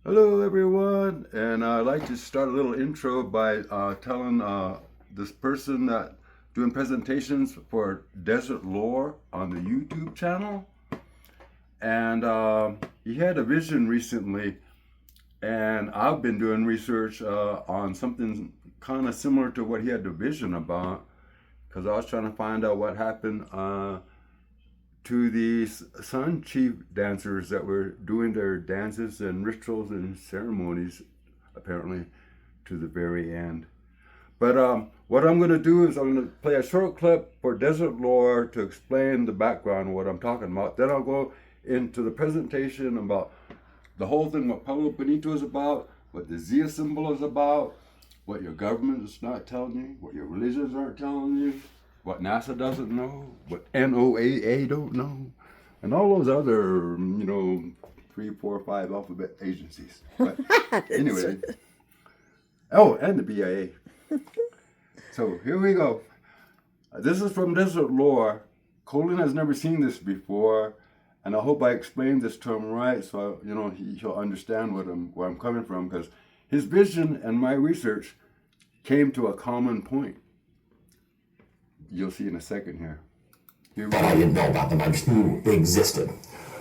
Hello, everyone, and I'd like to start a little intro by telling this person that doing presentations for Desert Lore on the YouTube channel, and he had a vision recently, and I've been doing research on something kind of similar to what he had the vision about, because I was trying to find out what happened to these sun chief dancers that were doing their dances and rituals and ceremonies, apparently, to the very end. But what I'm going to do is I'm going to play a short clip for Desert Lore to explain the background of what I'm talking about. Then I'll go into the presentation about the whole thing, what Pueblo Bonito is about, what the Zia symbol is about, what your government is not telling you, what your religions aren't telling you, what NASA doesn't know, what NOAA don't know, and all those other, 3, 4, 5 alphabet agencies. But anyway, oh, and the BIA. So here we go. This is from Desert Lore. Colin has never seen this before, and I hope I explained this to him right, so he'll understand where I'm coming from, because his vision and my research came to a common point. You'll see in a second here. That I didn't know about them. I just knew they existed.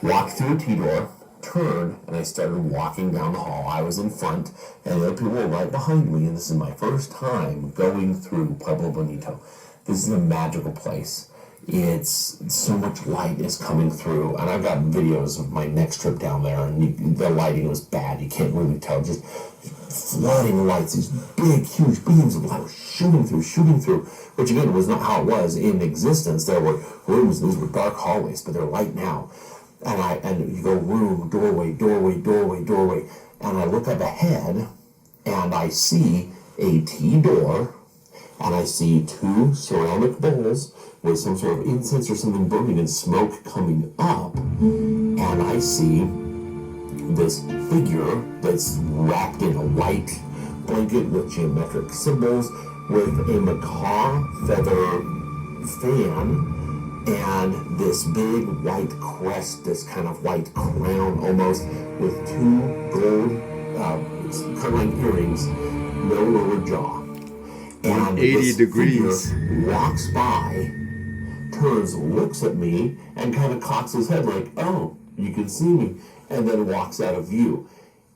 Walked through a T-door, turned, and I started walking down the hall. I was in front, and the other people were right behind me, and this is my first time going through Pueblo Bonito. This is a magical place. It's so much light is coming through, and I've got videos of my next trip down there, and the lighting was bad. You can't really tell. Just flooding lights, these big, huge beams of light shooting through, which again was not how it was in existence. There were rooms, these were dark hallways, but they're light now. And you go room, doorway, and I look up ahead, and I see a T-door, and I see 2 ceramic bowls with some sort of incense or something burning and smoke coming up, and I see this figure that's wrapped in a white blanket with geometric symbols, with a macaw feather fan, and this big white crest, this kind of white crown almost, with 2 gold kind of like earrings, no lower jaw. And 80 this degrees. figure walks by, turns, looks at me, and kind of cocks his head like, oh, you can see me, and then walks out of view.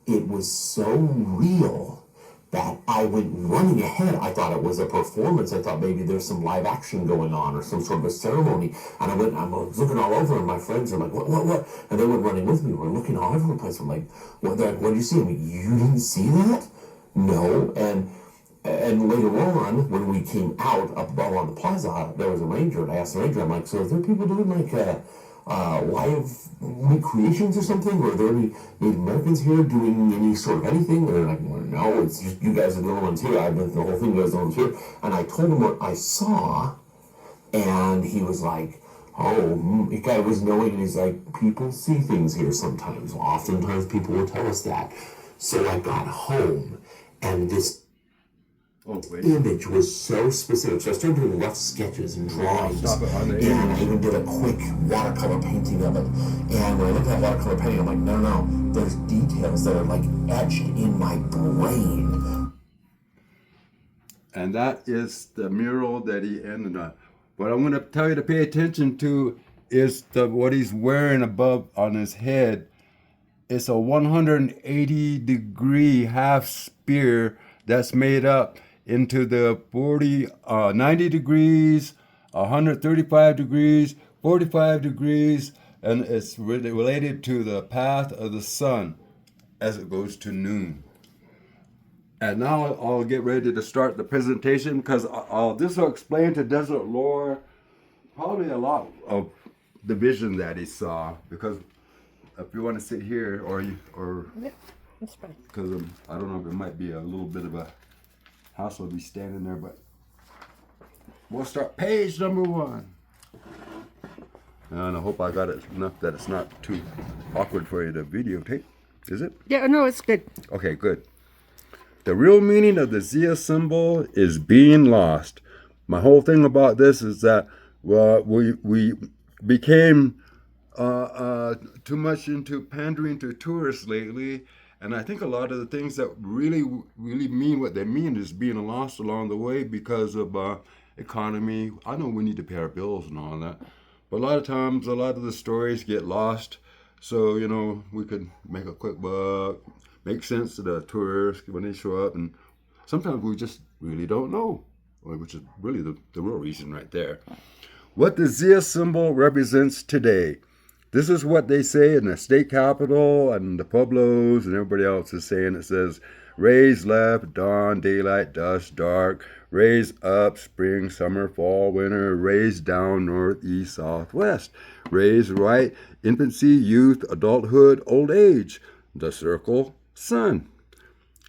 It was so real that I went running ahead. I thought it was a performance. I thought maybe there's some live action going on or some sort of a ceremony. And I was looking all over, and my friends are like, what? And they went running with me. We're looking all over the place. I'm like, what did you see? I mean, you didn't see that? No. And later on, when we came out up above on the plaza, there was a ranger, and I asked the ranger, I'm like, so are there people doing like live recreations or something? Or are there any Native Americans here doing any sort of anything? And they're like, well, no, it's just you guys are the only ones here. I've been through the whole thing, you guys are the only ones here. And I told him what I saw, and he was like, oh, he kind of was knowing, and he's like, people see things here sometimes. Oftentimes people will tell us that. So I got home, and this image was so specific. So I started doing rough sketches and drawings, and I even did a quick watercolor painting of it. And when I looked at that watercolor painting, I'm like, no, there's details that are like etched in my brain. And that is the mural that he ended on. What I'm going to tell you to pay attention to is what he's wearing above on his head. It's a 180-degree half spear that's made up into the 90 degrees, 135 degrees, 45 degrees, and it's really related to the path of the sun as it goes to noon. And now I'll get ready to start the presentation, because this will explain to Desert Lore probably a lot of the vision that he saw. Because if you want to sit here, Yeah, that's fine. because I don't know if it might be a little bit of a hassle to be standing there, but we'll start page number 1. And I hope I got it enough that it's not too awkward for you to videotape. Is it? Yeah, no, it's good. Okay, good. The real meaning of the Zia symbol is being lost. My whole thing about this is that we became too much into pandering to tourists lately, And I think a lot of the things that really mean what they mean is being lost along the way because of economy. I know we need to pay our bills and all that, but a lot of times, a lot of the stories get lost. So, we could make a quick buck, make sense to the tourists when they show up, and sometimes we just really don't know, which is really the real reason right there. What the Zia symbol represents today. This is what they say in the state capitol and the Pueblos and everybody else is saying. It says, raise left, dawn, daylight, dusk, dark. Raise up, spring, summer, fall, winter. Raise down, north, east, south, west. Raise right, infancy, youth, adulthood, old age. The circle, sun.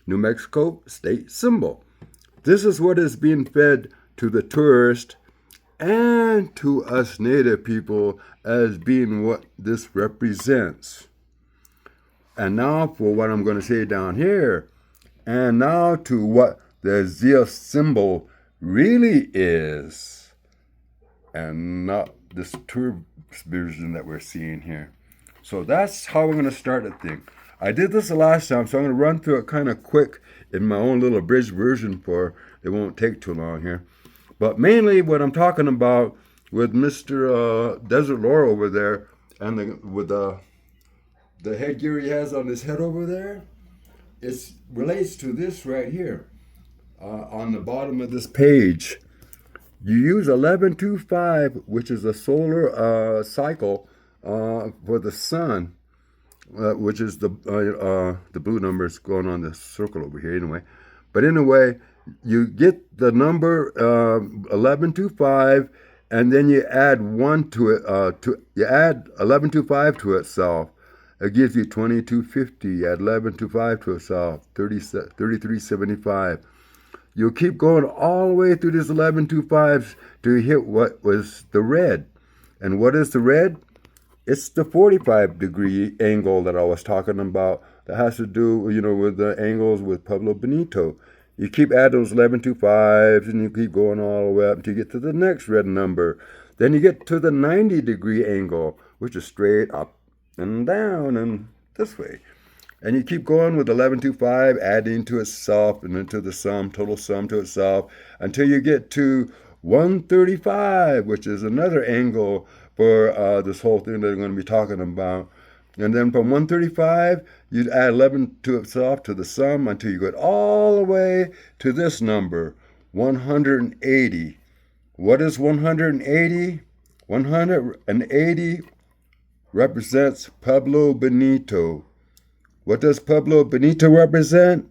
New Mexico state symbol. This is what is being fed to the tourist and to us native people as being what this represents. And now for what I'm going to say down here, and now to what the Zia symbol really is, and not this tourist version that we're seeing here. So that's how we're going to start the thing. I did this the last time, so I'm going to run through it kind of quick in my own little abridged version for it won't take too long here. But mainly what I'm talking about with Mr. Desert Lore over there and with the headgear he has on his head over there, it relates to this right here on the bottom of this page. You use 1125, which is a solar cycle for the sun, which is the blue numbers going on the circle over here anyway. But anyway, you get the number 1125, and then you add 1 to it. You add 1125 to itself. It gives you 2250. You add 1125 to itself, 3375. You'll keep going all the way through these 1125s to hit what was the red. And what is the red? It's the 45-degree angle that I was talking about that has to do, with the angles with Pueblo Bonito. You keep adding those 1125s and you keep going all the way up until you get to the next red number. Then you get to the 90-degree angle, which is straight up and down and this way. And you keep going with 1125, adding to itself and then to the sum, total sum to itself, until you get to 135, which is another angle for this whole thing that I'm going to be talking about. And then from 135, you add 11 to itself to the sum until you get all the way to this number, 180. What is 180? 180 represents Pueblo Bonito. What does Pueblo Bonito represent?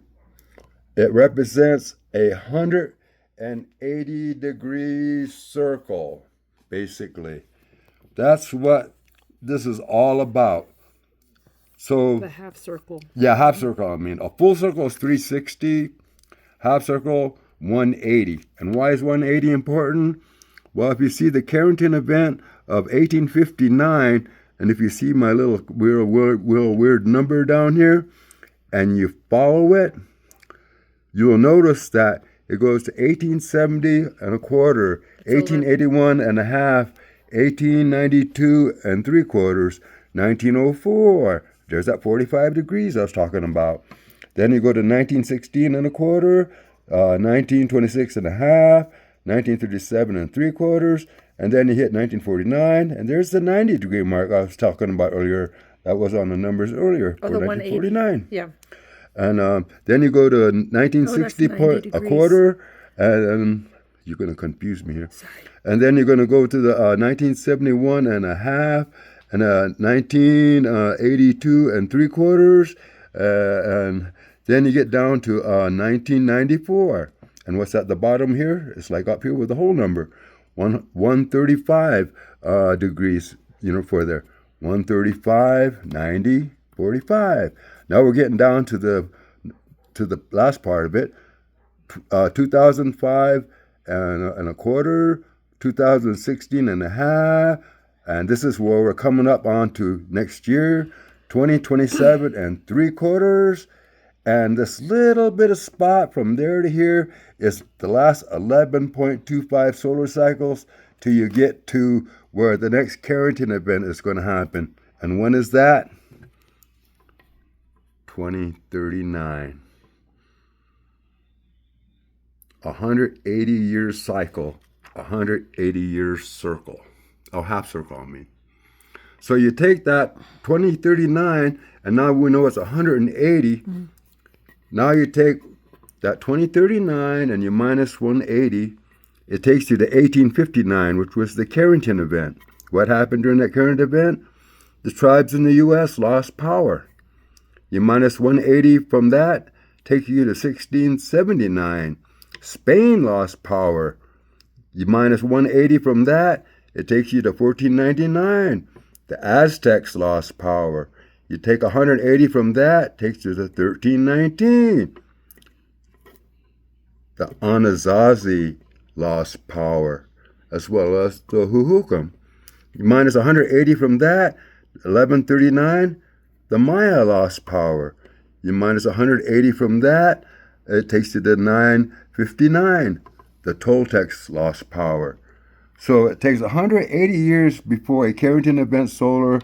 It represents a 180-degree circle, basically. That's what this is all about. So The half circle. Yeah, half circle. A full circle is 360. Half circle, 180. And why is 180 important? Well, if you see the Carrington event of 1859, and if you see my little weird number down here, and you follow it, you'll notice that it goes to 1870 and a quarter, 1881 and a half, 1892 and 3/4, 1904. There's that 45 degrees I was talking about. Then you go to 1916 and a quarter, 1926 and a half, 1937 and 3/4, and then you hit 1949, and there's the 90-degree mark I was talking about earlier. That was on the numbers earlier for the 1949. 180. Yeah. And then you go to 1960 a quarter, and you're going to confuse me here. Sorry. And then you're going to go to the 1971 and a half, and 1982 and 3/4, and then you get down to 1994. And what's at the bottom here? It's like up here with the whole number, 135 degrees, for there. 135, 90, 45. Now we're getting down to the last part of it. 2005 and a quarter, 2016 and a half, and this is where we're coming up on to next year, 2027 and 3/4. And this little bit of spot from there to here is the last 11.25 solar cycles till you get to where the next Carrington event is going to happen. And when is that? 2039. 180-year cycle, 180-year circle. Oh, half circle, I mean. So you take that 2039, and now we know it's 180. Now you take that 2039 and you minus 180. It takes you to 1859, which was the Carrington event. What happened during that Carrington event? The tribes in the U.S. lost power. You minus 180 from that, takes you to 1679. Spain lost power. You minus 180 from that, it takes you to 1499. The Aztecs lost power. You take 180 from that, takes you to 1319. The Anasazi lost power, as well as the Huhukum. You minus 180 from that, 1139, the Maya lost power. You minus 180 from that, it takes you to 959. The Toltecs lost power. So it takes 180 years before a Carrington event solar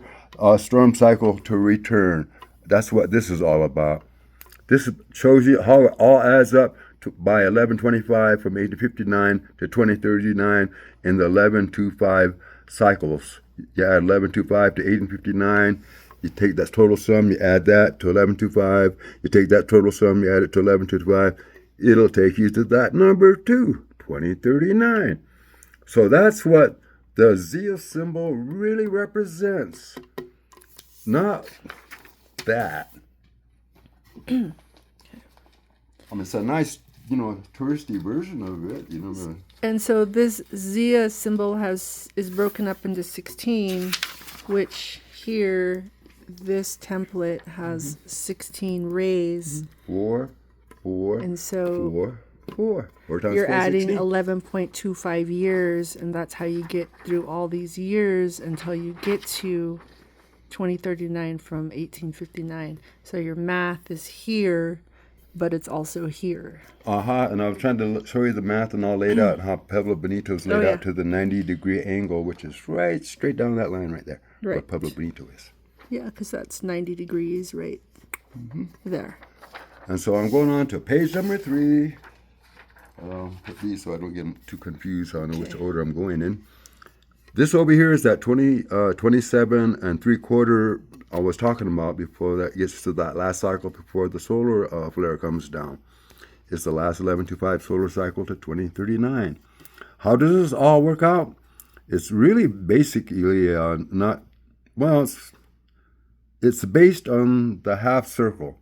storm cycle to return. That's what this is all about. This shows you how it all adds up to, by 1125 from 1859 to 2039 in the 1125 cycles. You add 1125 to 1859. You take that total sum, you add that to 1125. You take that total sum, you add it to 1125. It'll take you to that number too, 2039. So that's what the Zia symbol really represents. Not that. I mean, it's a nice, touristy version of it, And so this Zia symbol is broken up into 16, which here, this template has 16 rays. 4, 4, and so 4. 4 times you're 4, adding 16. 11.25 years, and that's how you get through all these years until you get to 2039 from 1859. So your math is here, but it's also here. And I was trying to show you the math and all laid out, how Pueblo Bonito is laid out to the 90-degree angle, which is right straight down that line right there, where Right. Pueblo Bonito is. Yeah, because that's 90 degrees right there. And so I'm going on to page number 3. Put these so I don't get too confused. So I know which order I'm going in. This over here is that 27 3/4 I was talking about before that gets to that last cycle before the solar flare comes down. It's the last 1125 solar cycle to 2039. How does this all work out? It's really basically it's based on the half circle.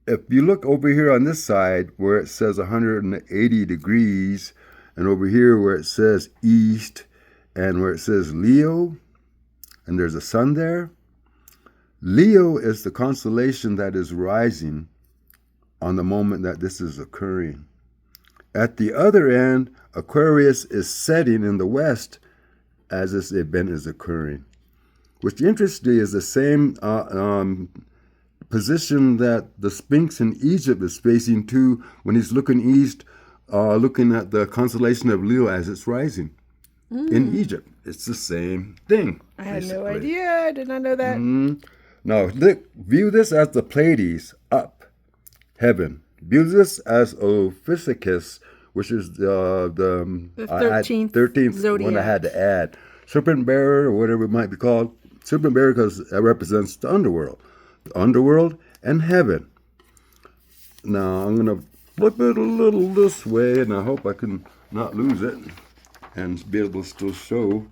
If you look over here on this side where it says 180 degrees, and over here where it says east, and where it says Leo, and there's a sun there, Leo is the constellation that is rising on the moment that this is occurring. At the other end, Aquarius is setting in the west as this event is occurring, which interestingly is the same position that the Sphinx in Egypt is facing to when he's looking east, looking at the constellation of Leo as it's rising. In Egypt, it's the same thing. I had no basically. idea. I did not know that. Now, view this as the Pleiades, up, heaven. View this as Ophiuchus, which is the 13th zodiac. one I had to add. Serpent bearer, or whatever it might be called. Serpent bearer because it represents the underworld. The underworld and heaven. Now, I'm going to flip it a little this way, and I hope I can not lose it and be able to still show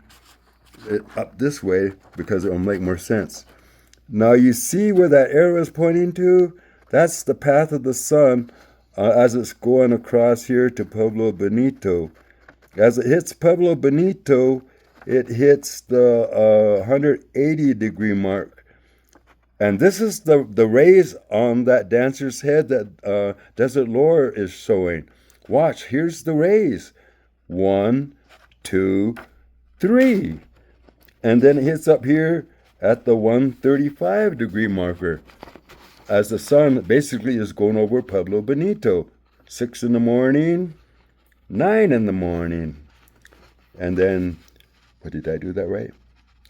it up this way because it will make more sense. Now you see where that arrow is pointing to? That's the path of the sun as it's going across here to Pueblo Bonito. As it hits Pueblo Bonito, it hits the 180 degree mark. And this is the rays on that dancer's head that Desert Lore is showing. Watch, here's the rays. 1, 2, 3. And then it hits up here at the 135 degree marker as the sun basically is going over Pueblo Bonito. 6 in the morning, 9 in the morning. And then, what did I do that right?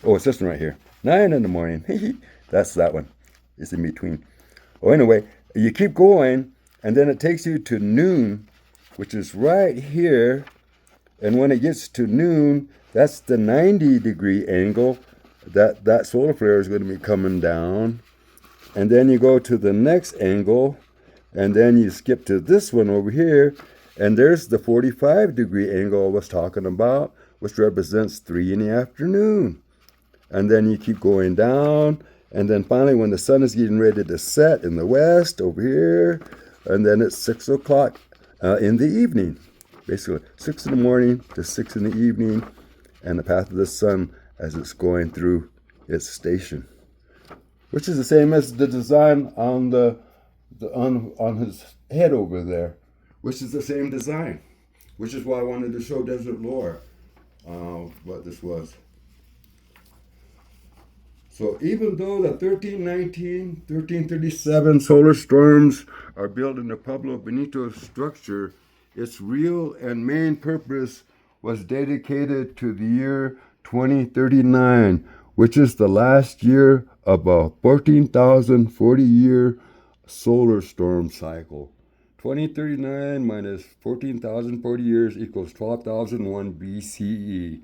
Oh, it's this one right here. 9 in the morning. That's that one. It's in between. Oh, anyway, you keep going, and then it takes you to noon, which is right here. And when it gets to noon, that's the 90-degree angle that solar flare is going to be coming down. And then you go to the next angle, and then you skip to this one over here, and there's the 45-degree angle I was talking about, which represents 3 in the afternoon. And then you keep going down, and then finally when the sun is getting ready to set in the west over here, and then it's 6 o'clock in the evening. Basically 6 in the morning to 6 in the evening, and the path of the sun as it's going through its station, which is the same as the design on on his head over there, which is the same design, which is why I wanted to show Desert Lore what this was. So even though the 1319, 1337 solar storms are built in the Pueblo Bonito structure, its real and main purpose was dedicated to the year 2039, which is the last year of a 14,040-year solar storm cycle. 2039 minus 14,040 years equals 12,001 BCE.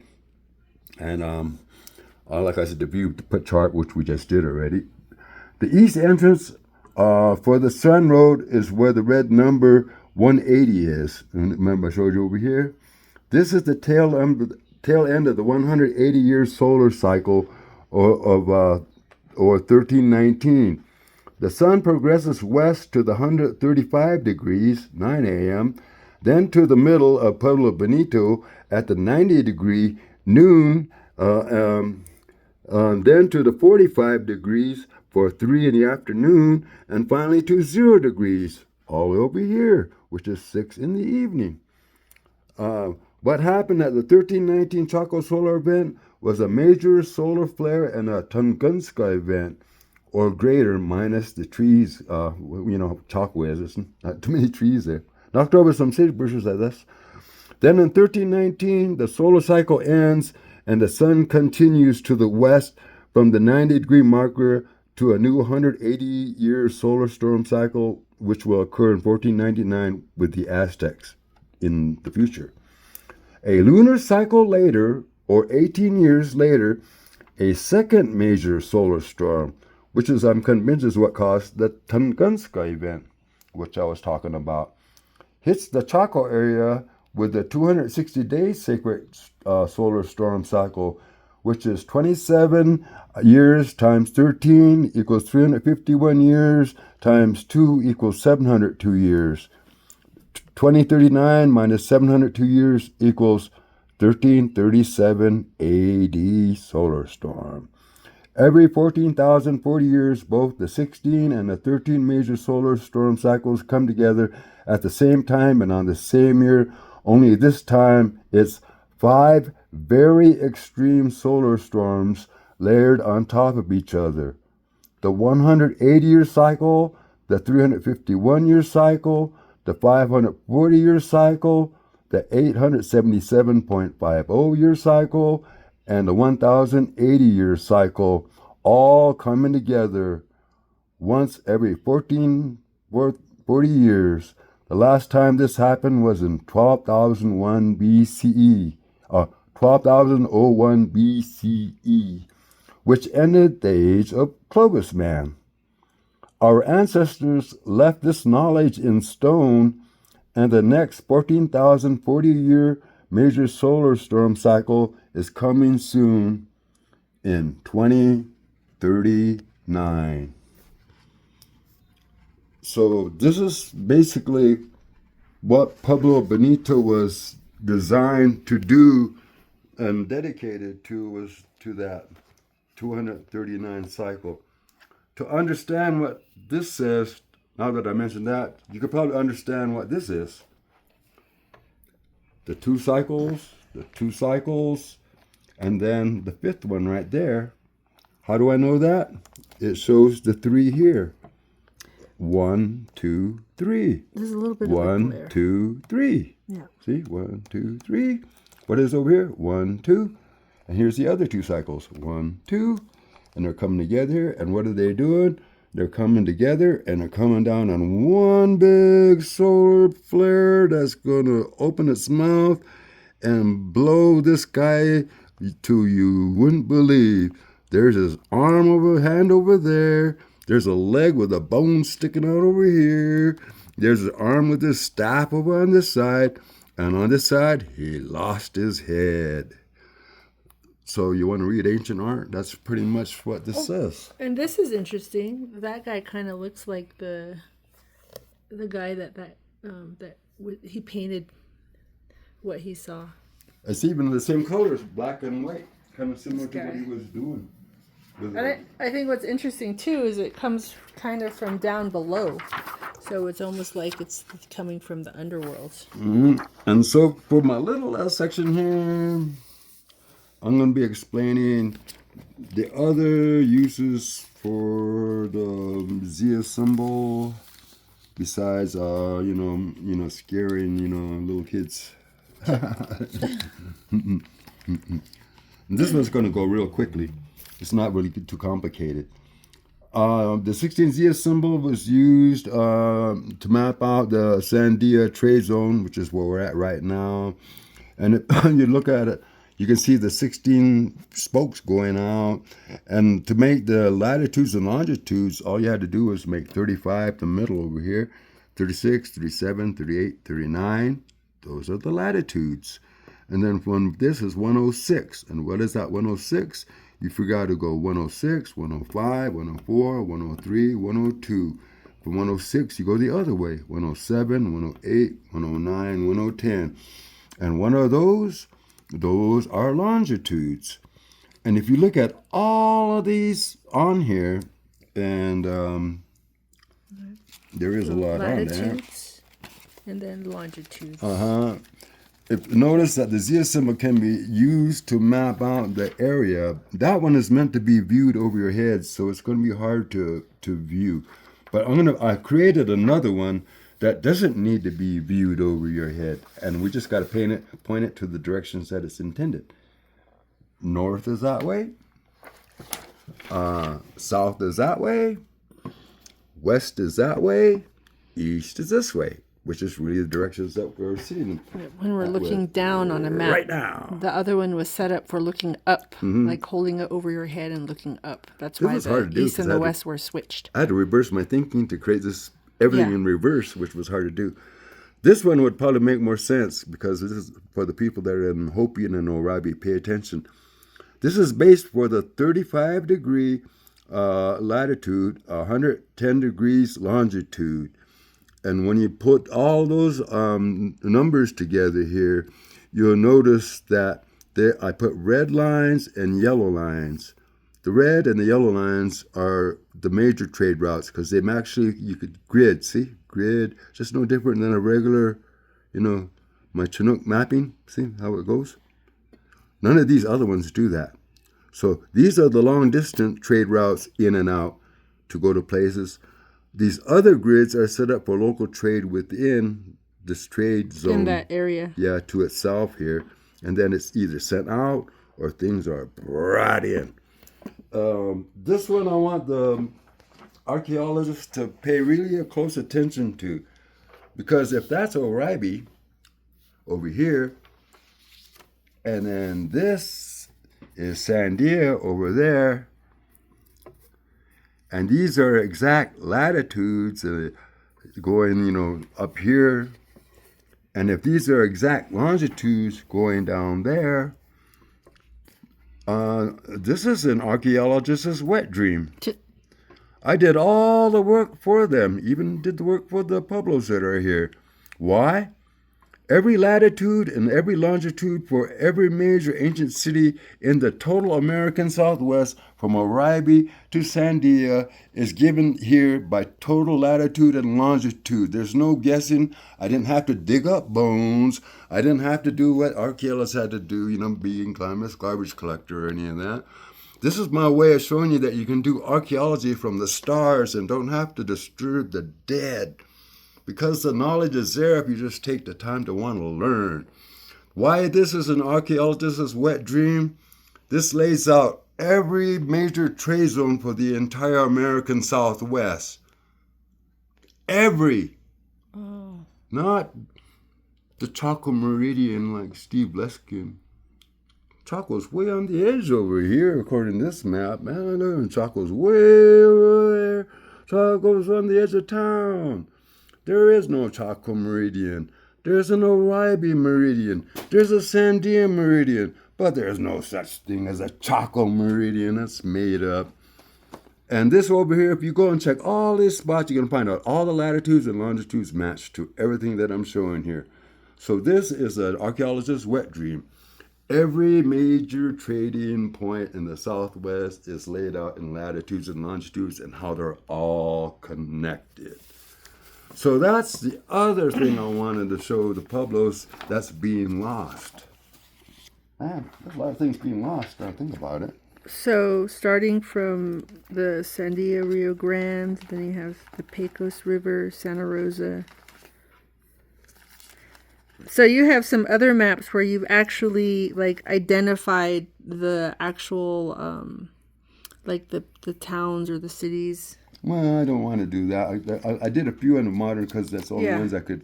And like I said, the view chart, which we just did already. The east entrance for the Sun Road is where the red number 180 is. And remember, I showed you over here. This is the tail end of the 180-year solar cycle or 1319. The sun progresses west to the 135 degrees, 9 a.m., then to the middle of Pueblo Bonito at the 90-degree noon, then to the 45 degrees for 3 in the afternoon, and finally to 0 degrees all the way over here, which is 6 in the evening. What happened at the 1319 Chaco solar event was a major solar flare and a Tunguska event, or greater, minus the trees. Chaco is. There's not too many trees there. Knocked over some sagebushes like this. Then in 1319, the solar cycle ends and the sun continues to the west from the 90-degree marker to a new 180-year solar storm cycle, which will occur in 1499 with the Aztecs in the future. A lunar cycle later, or 18 years later, a second major solar storm, which is, I'm convinced, is what caused the Tunguska event, which I was talking about, hits the Chaco area with the 260-day sacred solar storm cycle, which is 27 years times 13 equals 351 years times 2 equals 702 years. 2039 minus 702 years equals 1337 AD solar storm. Every 14,040 years, both the 16 and the 13 major solar storm cycles come together at the same time and on the same year, only this time it's 5 very extreme solar storms layered on top of each other. The 180-year cycle, the 351-year cycle, the 540-year cycle, the 877.50-year cycle, and the 1,080-year cycle, all coming together once every 40 years. The last time this happened was in 12,001 BCE, 12,001 BCE, which ended the age of Clovis man. Our ancestors left this knowledge in stone, and the next 14,040-year major solar storm cycle is coming soon in 2039. So this is basically what Pueblo Bonito was designed to do and dedicated to, was to that 239 cycle. To understand what this says, now that I mentioned that, you could probably understand what this is. The two cycles, and then the fifth one right there. How do I know that? It shows the 3 here. 1, 2, 3. There's a little bit of 1, 2, 3. Yeah. See? 1, 2, 3. What is over here? 1, 2. And here's the other 2 cycles. 1, 2. And they're coming together. And what are they doing? They're coming together and they're coming down on one big solar flare that's going to open its mouth and blow this guy to you wouldn't believe. There's his arm over hand over there. There's a leg with a bone sticking out over here. There's an arm with his staff over on this side. And on this side, he lost his head. So you want to read ancient art? That's pretty much what this says. And this is interesting. That guy kind of looks like the guy he painted what he saw. It's even the same colors, black and white, kind of similar to what he was doing. And I think what's interesting too is it comes kind of from down below. So it's almost like it's coming from the underworld. Mm-hmm. And so for my little last section here, I'm going to be explaining the other uses for the Zia symbol besides, scaring, little kids. And this one's going to go real quickly. It's not really too complicated. The 16 Zia symbol was used to map out the Sandia trade zone, which is where we're at right now. And you look at it, you can see the 16 spokes going out. And to make the latitudes and longitudes, all you had to do was make 35 the middle over here, 36, 37, 38, 39. Those are the latitudes. And then from this is 106. And what is that 106? You forgot to go 106, 105, 104, 103, 102. From 106, you go the other way, 107, 108, 109, 110. And one of those are longitudes. And if you look at all of these on here, and there is a lot on there. Latitudes and then longitudes. Notice that the Zia symbol can be used to map out the area. That one is meant to be viewed over your head, so it's going to be hard to view. But I created another one that doesn't need to be viewed over your head, and we just got to point it to the directions that it's intended. North is that way. South is that way. West is that way. East is this way, which is really the directions that we're seeing. When we're looking down on a map. Right now. The other one was set up for looking up, like holding it over your head and looking up. That's why the east and the west were switched. I had to reverse my thinking to create everything in reverse, which was hard to do. This one would probably make more sense because this is for the people that are in Hopi and Orabi. Pay attention. This is based for the 35 degree latitude, 110 degrees longitude. And when you put all those numbers together here, you'll notice that I put red lines and yellow lines. The red and the yellow lines are the major trade routes because you could grid, just no different than a regular, my Chinook mapping. See how it goes? None of these other ones do that. So these are the long distance trade routes in and out to go to places. These other grids are set up for local trade within this trade zone. In that area. Yeah, to itself here. And then it's either sent out or things are brought in. This one I want the archaeologists to pay really close attention to. Because if that's Oribe over here, and then this is Sandia over there, and these are exact latitudes going, up here. And if these are exact longitudes going down there, this is an archaeologist's wet dream. I did all the work for them, even did the work for the Pueblos that are here. Why? Every latitude and every longitude for every major ancient city in the total American Southwest, from Oribe to Sandia, is given here by total latitude and longitude. There's no guessing. I didn't have to dig up bones. I didn't have to do what archaeologists had to do, being climate garbage collector or any of that. This is my way of showing you that you can do archaeology from the stars and don't have to disturb the dead. Because the knowledge is there if you just take the time to want to learn. Why this is an archaeologist's wet dream? This lays out every major trade zone for the entire American Southwest. Every. Oh. Not the Chaco Meridian like Steve Leskin. Chaco's way on the edge over here, according to this map. Man, Chaco's way over there. Chaco's on the edge of town. There is no Chaco Meridian. There's an Oribe Meridian. There's a Sandia Meridian. But there's no such thing as a Chaco Meridian. That's made up. And this over here, if you go and check all these spots, you're going to find out all the latitudes and longitudes match to everything that I'm showing here. So this is an archaeologist's wet dream. Every major trading point in the Southwest is laid out in latitudes and longitudes and how they're all connected. So that's the other thing I wanted to show the Pueblos that's being lost. Man, there's a lot of things being lost when I think about it. So starting from the Sandia Rio Grande, then you have the Pecos River, Santa Rosa. So you have some other maps where you've actually like identified the actual like the towns or the cities. Well, I don't want to do that. I did a few in the modern because that's all the ones I could,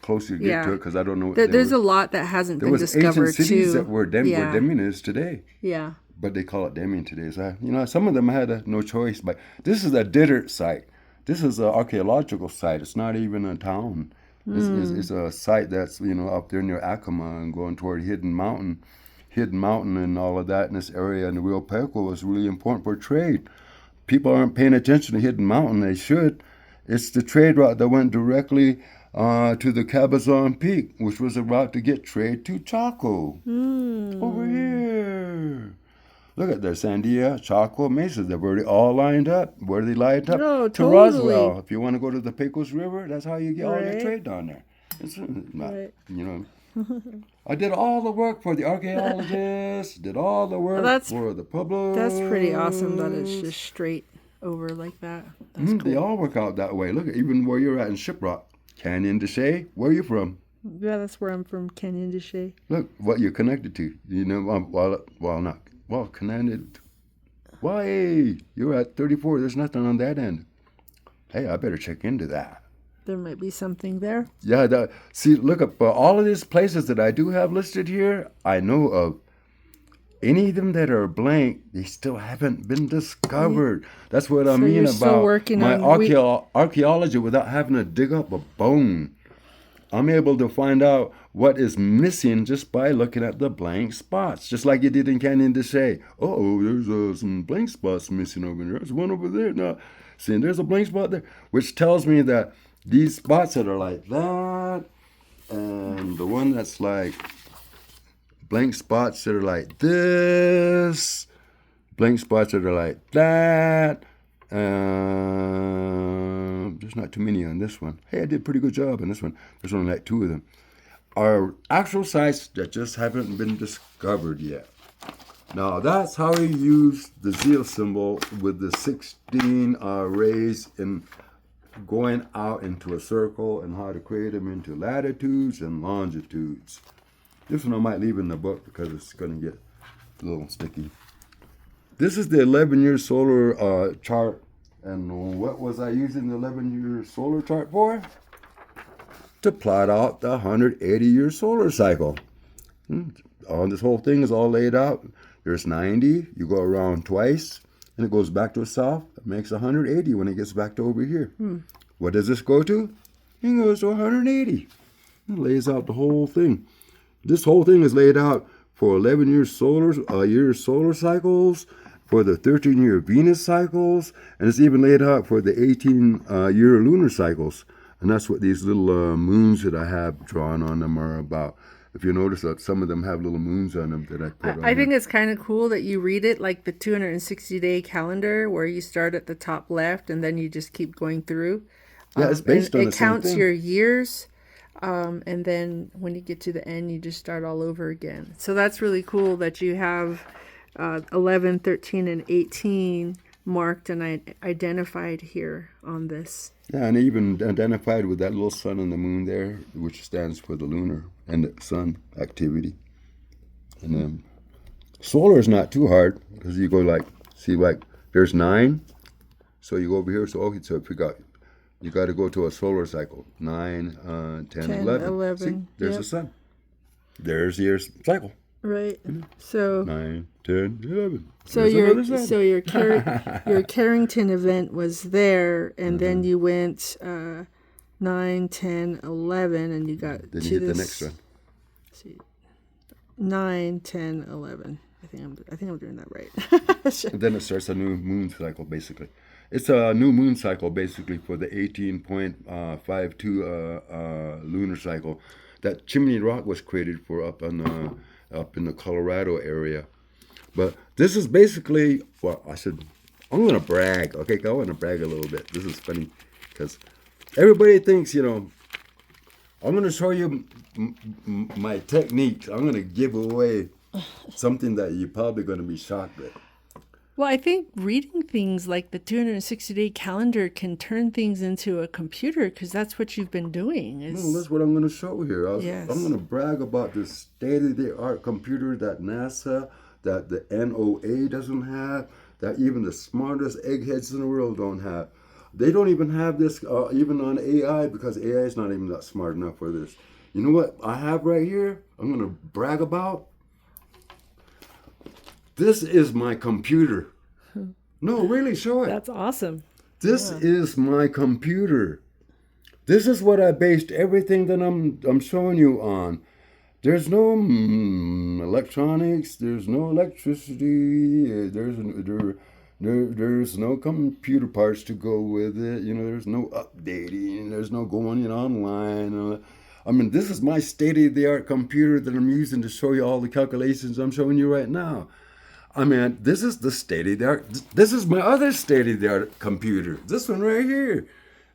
closer get to it because I don't know. There's a lot that hasn't been discovered ancient cities too. that were Deming is today. Yeah. But they call it Deming today. So, some of them had no choice. But this is a desert site. This is an archaeological site. It's not even a town. It's a site that's, up there near Acoma and going toward Hidden Mountain and all of that in this area. And the Rio Peco was really important for trade. People aren't paying attention to Hidden Mountain. They should. It's the trade route that went directly to the Cabazon Peak, which was a route to get trade to Chaco. Over here. Look at their Sandia, Chaco, Mesas. They've already all lined up. Where are they lined up? No, to totally. Roswell. If you want to go to the Pecos River, that's how you get all your trade down there. It's not, I did all the work for the archaeologists, did all the work for the Pueblos. That's pretty awesome that it's just straight over like that. That's cool. They all work out that way. Look, even where you're at in Shiprock, Canyon de Chelly, where are you from? Yeah, that's where I'm from, Canyon de Chelly. Look, what you're connected to. Connected. Why? You're at 34. There's nothing on that end. Hey, I better check into that. There might be something there. Yeah, see, look up all of these places that I do have listed here. I know of any of them that are blank. They still haven't been discovered. That's what I mean about my archaeology without having to dig up a bone. I'm able to find out what is missing just by looking at the blank spots, just like you did in Canyon de Chelly. There's some blank spots missing over there. There's one over there. Now, see, there's a blank spot there, which tells me that these spots that are like that, and the one that's like blank spots that are like this, blank spots that are like that. There's not too many on this one. Hey, I did a pretty good job on this one. There's only like 2 of them. Are actual sites that just haven't been discovered yet. Now, that's how we use the Zia symbol with the 16 rays in going out into a circle and how to create them into latitudes and longitudes. This one I might leave in the book because it's going to get a little sticky. This is the 11-year solar chart. And what was I using the 11-year solar chart for? To plot out the 180-year solar cycle. All this whole thing is all laid out. There's 90. You go around twice, and it goes back to the south. It makes 180 when it gets back to over here. What does this go to? It goes to 180. It lays out the whole thing. This whole thing is laid out for 11-year solar cycles, for the 13-year Venus cycles, and it's even laid out for the 18-year lunar cycles. And that's what these little moons that I have drawn on them are about. If you notice that some of them have little moons on them that I put on I think it's kind of cool that you read it like the 260-day calendar where you start at the top left and then you just keep going through. Yeah, it's based on the same It counts thing. your years, and then when you get to the end, you just start all over again. So that's really cool that you have 11, 13, and 18 marked and identified here on this. Yeah, and even identified with that little sun and the moon there, which stands for the lunar and the sun activity. And then Solar is not too hard because you go like, see, like there's 9. So you go over here. So okay, so if you got to go to a solar cycle. 9, 10, 10, 11. 11. See, there's Yep. the sun. There's your cycle. Right. So 9, 10, 11. so There's your another sun. so your your Carrington event was there, and then you went 9, 10, 11, and you got Then to you hit this. the next one. See, 9, 10, 11. I think I'm doing that right. And then it starts a new moon cycle, basically. It's a new moon cycle, basically, for the 18.52 lunar cycle that Chimney Rock was created for up in the Colorado area. But this is basically, well, I'm going to brag. Okay, I want to brag a little bit. This is funny because everybody thinks, I'm going to show you my techniques. I'm going to give away something that you're probably going to be shocked with. Well, I think reading things like the 260-day calendar can turn things into a computer, because that's what you've been doing. No, that's what I'm going to show here. Yes. I'm going to brag about this state-of-the-art computer that NASA, that the NOAA doesn't have, that even the smartest eggheads in the world don't have. They don't even have this even on AI, because AI is not even that smart enough for this. You know what I have right here? I'm going to brag about. This is my computer. No, really, show it. That's awesome. This is my computer. This is what I based everything that I'm showing you on. There's no electronics. There's no electricity. There's no computer parts to go with it. There's no updating. There's no going online. I mean, this is my state-of-the-art computer that I'm using to show you all the calculations I'm showing you right now. I mean, this is the state-of-the-art. This is my other state-of-the-art computer. This one right here.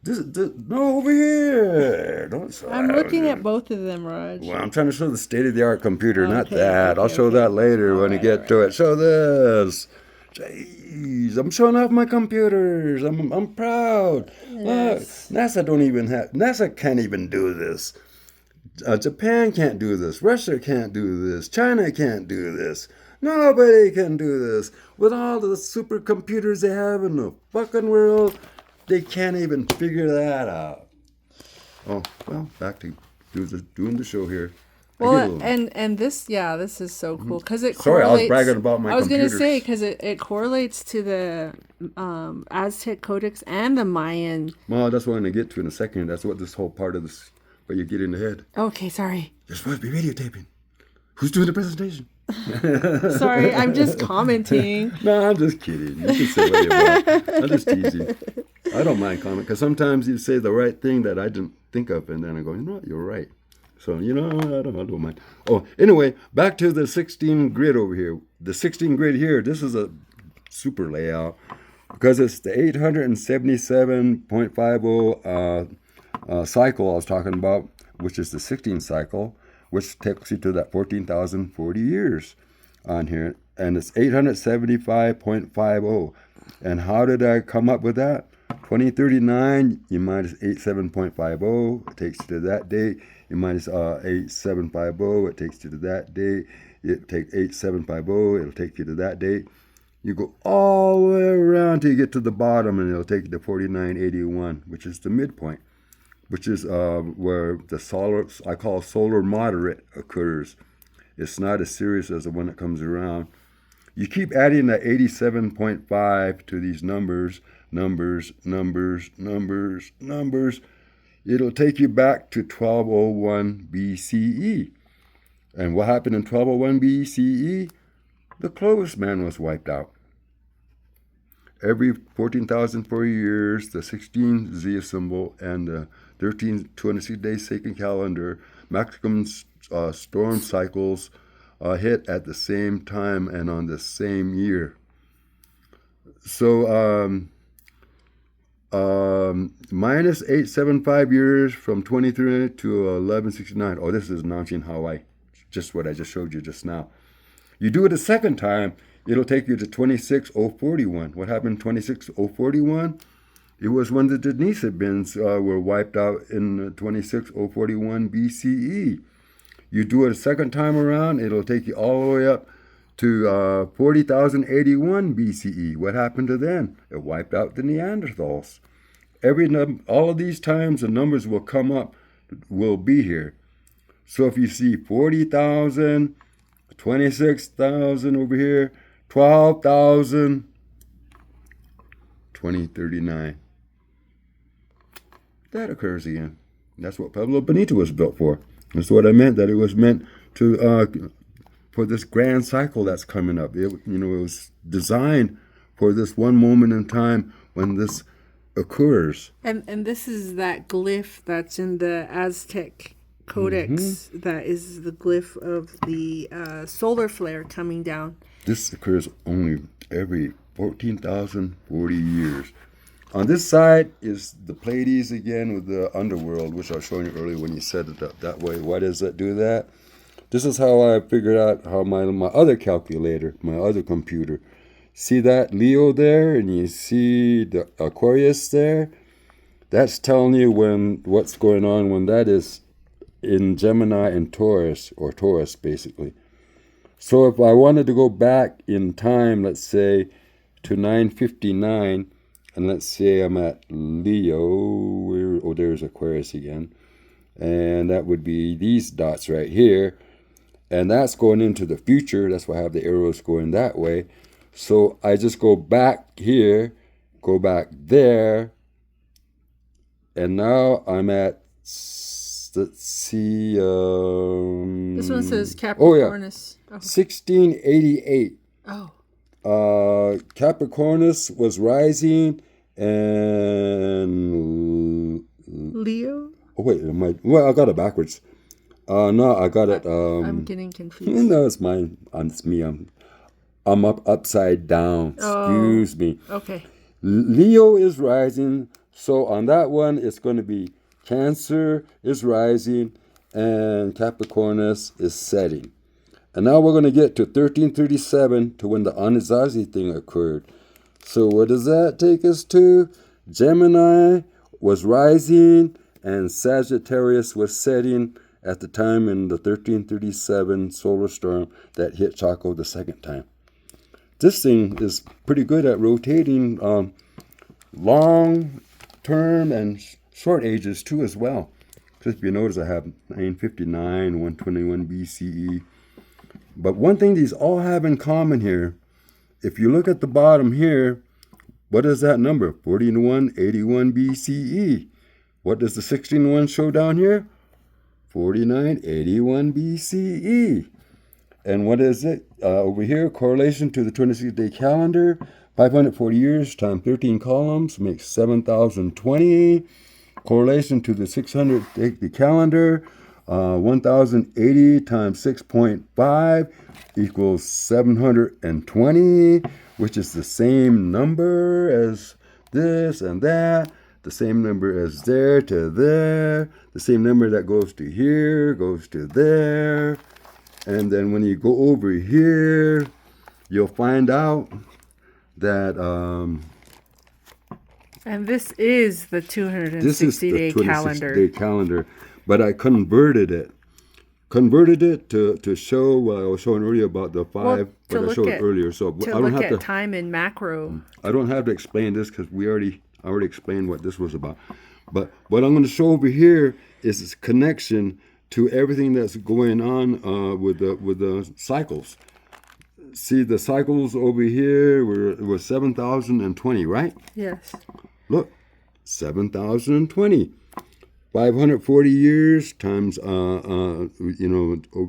No, over here. Don't show I'm that looking one. at both of them, Raj. Well, I'm trying to show the state-of-the-art computer, not Okay, that. I'll okay, show okay. that later when we get to it. Show this. Jeez, I'm showing off my computers. I'm proud. Yes. Look, NASA can't even do this. Japan can't do this. Russia can't do this. China can't do this. Nobody can do this. With all the supercomputers they have in the fucking world, they can't even figure that out. Oh, well, back to doing the show here. Well, and this is so cool because it Sorry, I correlates. was bragging about my I was gonna computers. say because it correlates to the Aztec Codex and the Mayan. Well, that's what I'm going to get to in a second. That's what this whole part of this, but you get in the head. Okay, sorry. You're supposed to be videotaping. Who's doing the presentation? Sorry, I'm just commenting. No, I'm just kidding. You can say what you want. I'm just teasing. I don't mind comment because sometimes you say the right thing that I didn't think of, and then I go, you're right. So, I don't mind. Oh, anyway, back to the 16 grid over here. The 16 grid here, this is a super layout because it's the 877.50 cycle I was talking about, which is the 16 cycle, which takes you to that 14,040 years on here. And it's 875.50. And how did I come up with that? 2039, you minus 87.50, it takes you to that date. You minus 8750, it takes you to that date. You take 8750, it'll take you to that date. You go all the way around till you get to the bottom, and it'll take you to 4981, which is the midpoint, which is where the I call solar moderate occurs. It's not as serious as the one that comes around. You keep adding that 87.5 to these numbers. It'll take you back to 1201 BCE. And what happened in 1201 BCE? The Clovis man was wiped out. Every 14,004 years, the 16 Zia symbol and the 13 260-day sacred calendar, maximum storm cycles hit at the same time and on the same year. So minus 875 years from 23 to 1169. Oh, this is announcing Hawaii. Just what I just showed you just now. You do it a second time, it'll take you to 26041. What happened in 26041? It was when the Denisovans were wiped out in 26041 BCE. You do it a second time around, it'll take you all the way up to 40,081 BCE. What happened to them? It wiped out the Neanderthals. All of these times the numbers will come up, will be here. So if you see 40,000, 26,000 over here, 12,000, 2039. That occurs again. That's what Pueblo Bonito was built for. That's what I meant, that it was meant to for this grand cycle that's coming up. It was designed for this one moment in time when this occurs. And this is that glyph that's in the Aztec Codex. That is the glyph of the solar flare coming down. This occurs only every 14,040 years. On this side is the Pleiades again with the underworld, which I was showing you earlier when you set it up that way. Why does that do that? This is how I figured out how my other calculator, my other computer. See that Leo there, and you see the Aquarius there? That's telling you what's going on when that is in Gemini and Taurus, or Taurus basically. So if I wanted to go back in time, let's say to 959, and let's say I'm at Leo, there's Aquarius again, and that would be these dots right here, and that's going into the future. That's why I have the arrows going that way. So I just go back here, go back there, and now I'm at, let's see. This one says Capricornus. Oh, yeah. 1688. Oh. Capricornus was rising, and Leo? Oh, wait, I got it backwards. No, I got it. I'm getting confused. No, it's mine. It's me. I'm upside down. Excuse me. Okay. Leo is rising, so on that one, it's going to be Cancer is rising, and Capricornus is setting. And now we're going to get to 1337 to when the Anasazi thing occurred. So what does that take us to? Gemini was rising and Sagittarius was setting at the time in the 1337 solar storm that hit Chaco the second time. This thing is pretty good at rotating long term and short ages too as well. Because if you notice, I have 959, 121 BCE. But one thing these all have in common here, if you look at the bottom here, what is that number? 4181 BCE. What does the 16-1 show down here? 4981 BCE. And what is it? Over here, correlation to the 26-day calendar, 540 years times 13 columns makes 7,020. Correlation to the 600-day calendar, 1,080 times 6.5 equals 720, which is the same number as this and that, the same number as there to there, the same number that goes to here, goes to there. And then when you go over here, you'll find out that... and this is the 260-day calendar. 260-day calendar, but I converted it to show what I was showing earlier about the five, what I showed earlier. So to I don't look have at to time in macro. I don't have to explain this because I already explained what this was about. But what I'm going to show over here is this connection to everything that's going on with the cycles. See, the cycles over here were 7,020, right? Yes. Look, 7,020. 540 years times, over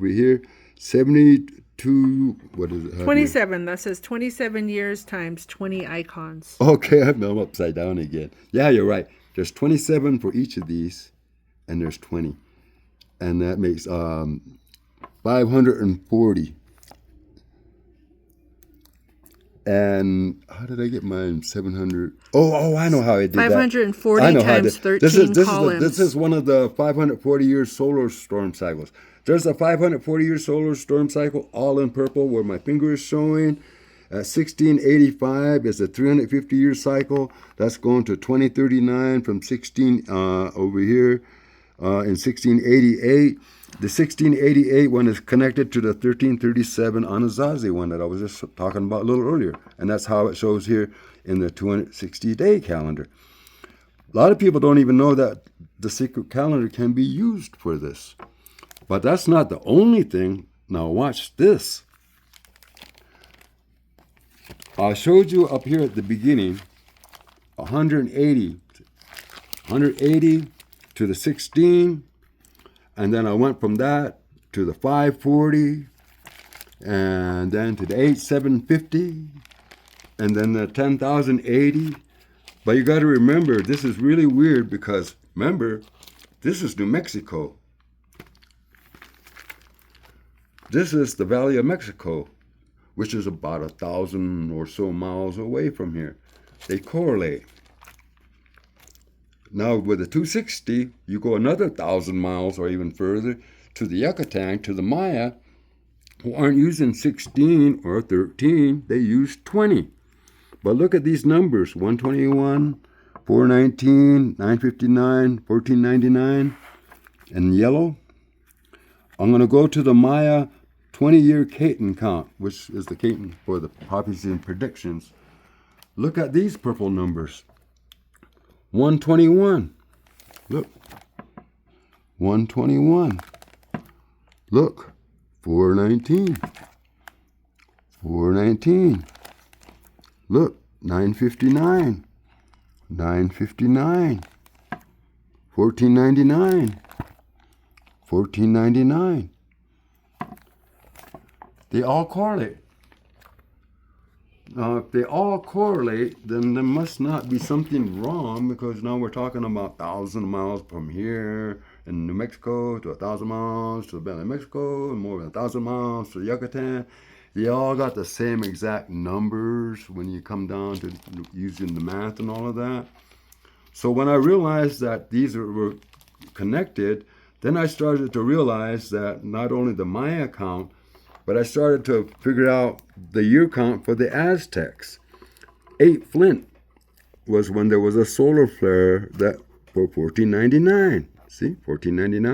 here, 72, what is it? 27. That says 27 years times 20 icons. Okay, I'm upside down again. Yeah, you're right. There's 27 for each of these, and there's 20. And that makes 540. And how did I get mine? 700. Oh, I know how I did 540 that. 540 times 13 columns. This is one of the 540-year solar storm cycles. There's a 540-year solar storm cycle, all in purple, where my finger is showing. At 1685 is a 350-year cycle. That's going to 2039 from 16 over here. in 1688. The 1688 one is connected to the 1337 Anasazi one that I was just talking about a little earlier. And that's how it shows here in the 260-day calendar. A lot of people don't even know that the secret calendar can be used for this. But that's not the only thing. Now watch this. I showed you up here at the beginning 180 to the 16, and then I went from that to the 540, and then to the 8750, and then the 10,080. But you got to remember, this is really weird because, remember, this is New Mexico. This is the Valley of Mexico, which is about 1,000 or so miles away from here. They correlate. Now with the 260, you go another 1,000 miles or even further to the Yucatan, to the Maya, who aren't using 16 or 13, they use 20. But look at these numbers, 121, 419, 959, 1499, and yellow. I'm going to go to the Maya 20-year Caton count, which is the Caton for the prophecies and predictions. Look at these purple numbers. 121. Look. 121. Look. 419. 419. Look. 959. 959. 1499. 1499. They all correlate. Now, if they all correlate, then there must not be something wrong, because now we're talking about 1,000 miles from here in New Mexico to 1,000 miles to the Valley of Mexico, and more than 1,000 miles to the Yucatan. They all got the same exact numbers when you come down to using the math and all of that. So when I realized that these were connected, then I started to realize that not only the Maya count, but I started to figure out the year count for the Aztecs. 8 Flint was when there was a solar flare that for 1499. See, 1499.